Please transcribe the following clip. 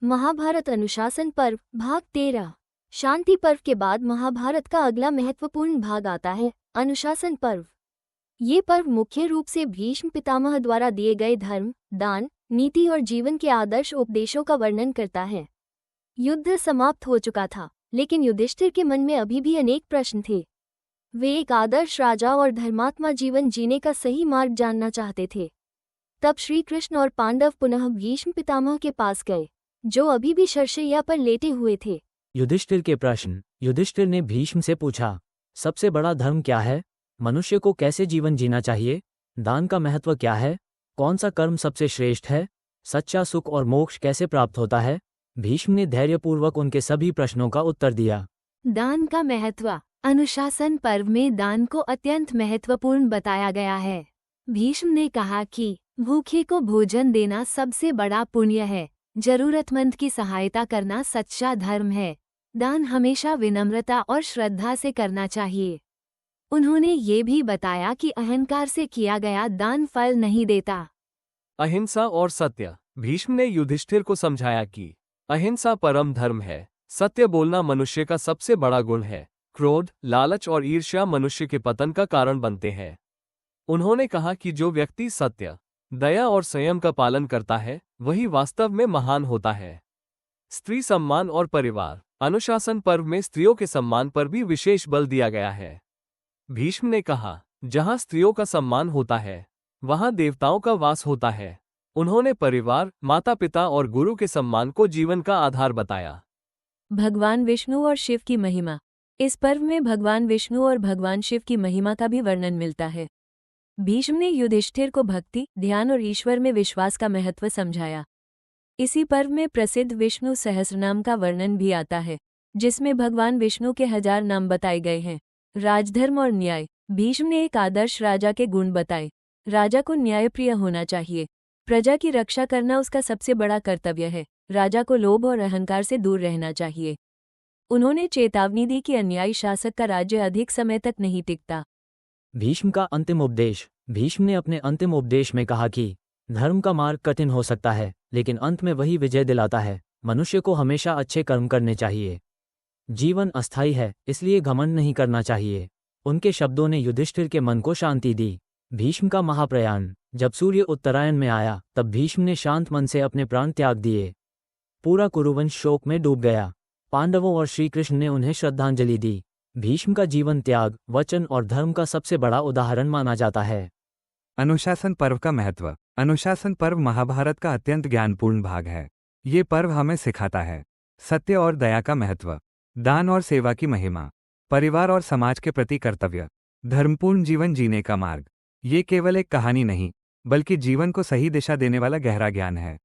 महाभारत अनुशासन पर्व भाग 13। शांति पर्व के बाद महाभारत का अगला महत्वपूर्ण भाग आता है, अनुशासन पर्व। ये पर्व मुख्य रूप से भीष्म पितामह द्वारा दिए गए धर्म, दान, नीति और जीवन के आदर्श उपदेशों का वर्णन करता है। युद्ध समाप्त हो चुका था, लेकिन युधिष्ठिर के मन में अभी भी अनेक प्रश्न थे। वे एक आदर्श राजा और धर्मात्मा जीवन जीने का सही मार्ग जानना चाहते थे। तब श्री कृष्ण और पांडव पुनः भीष्म पितामह के पास गए, जो अभी भी शरशैया पर लेटे हुए थे। युधिष्ठिर के प्रश्न। युधिष्ठिर ने भीष्म से पूछा, सबसे बड़ा धर्म क्या है? मनुष्य को कैसे जीवन जीना चाहिए? दान का महत्व क्या है? कौन सा कर्म सबसे श्रेष्ठ है? सच्चा सुख और मोक्ष कैसे प्राप्त होता है? भीष्म ने धैर्यपूर्वक उनके सभी प्रश्नों का उत्तर दिया। दान का महत्व। अनुशासन पर्व में दान को अत्यंत महत्वपूर्ण बताया गया है। भीष्म ने कहा कि भूखे को भोजन देना सबसे बड़ा पुण्य है। जरूरतमंद की सहायता करना सच्चा धर्म है। दान हमेशा विनम्रता और श्रद्धा से करना चाहिए। उन्होंने ये भी बताया कि अहंकार से किया गया दान फल नहीं देता। अहिंसा और सत्य। भीष्म ने युधिष्ठिर को समझाया कि अहिंसा परम धर्म है। सत्य बोलना मनुष्य का सबसे बड़ा गुण है। क्रोध, लालच और ईर्ष्या मनुष्य के पतन का कारण बनते हैं। उन्होंने कहा कि जो व्यक्ति सत्य, दया और संयम का पालन करता है, वही वास्तव में महान होता है। स्त्री सम्मान और परिवार। अनुशासन पर्व में स्त्रियों के सम्मान पर भी विशेष बल दिया गया है। भीष्म ने कहा, जहां स्त्रियों का सम्मान होता है, वहां देवताओं का वास होता है। उन्होंने परिवार, माता पिता और गुरु के सम्मान को जीवन का आधार बताया। भगवान विष्णु और शिव की महिमा। इस पर्व में भगवान विष्णु और भगवान शिव की महिमा का भी वर्णन मिलता है। भीष्म ने युधिष्ठिर को भक्ति, ध्यान और ईश्वर में विश्वास का महत्व समझाया। इसी पर्व में प्रसिद्ध विष्णु सहस्रनाम का वर्णन भी आता है, जिसमें भगवान विष्णु के 1000 नाम बताए गए हैं। राजधर्म और न्याय। भीष्म ने एक आदर्श राजा के गुण बताए। राजा को न्यायप्रिय होना चाहिए। प्रजा की रक्षा करना उसका सबसे बड़ा कर्तव्य है। राजा को लोभ और अहंकार से दूर रहना चाहिए। उन्होंने चेतावनी दी कि अन्यायी शासक का राज्य अधिक समय तक नहीं टिकता। भीष्म का अंतिम उपदेश। भीष्म ने अपने अंतिम उपदेश में कहा कि धर्म का मार्ग कठिन हो सकता है, लेकिन अंत में वही विजय दिलाता है। मनुष्य को हमेशा अच्छे कर्म करने चाहिए। जीवन अस्थायी है, इसलिए घमंड नहीं करना चाहिए। उनके शब्दों ने युधिष्ठिर के मन को शांति दी। भीष्म का महाप्रयाण। जब सूर्य उत्तरायण में आया, तब भीष्म ने शांत मन से अपने प्राण त्याग दिए। पूरा कुरुवंश शोक में डूब गया। पांडवों और श्रीकृष्ण ने उन्हें श्रद्धांजलि दी। भीष्म का जीवन त्याग, वचन और धर्म का सबसे बड़ा उदाहरण माना जाता है। अनुशासन पर्व का महत्व। अनुशासन पर्व महाभारत का अत्यंत ज्ञानपूर्ण भाग है। ये पर्व हमें सिखाता है सत्य और दया का महत्व, दान और सेवा की महिमा, परिवार और समाज के प्रति कर्तव्य, धर्मपूर्ण जीवन जीने का मार्ग। ये केवल एक कहानी नहीं, बल्कि जीवन को सही दिशा देने वाला गहरा ज्ञान है।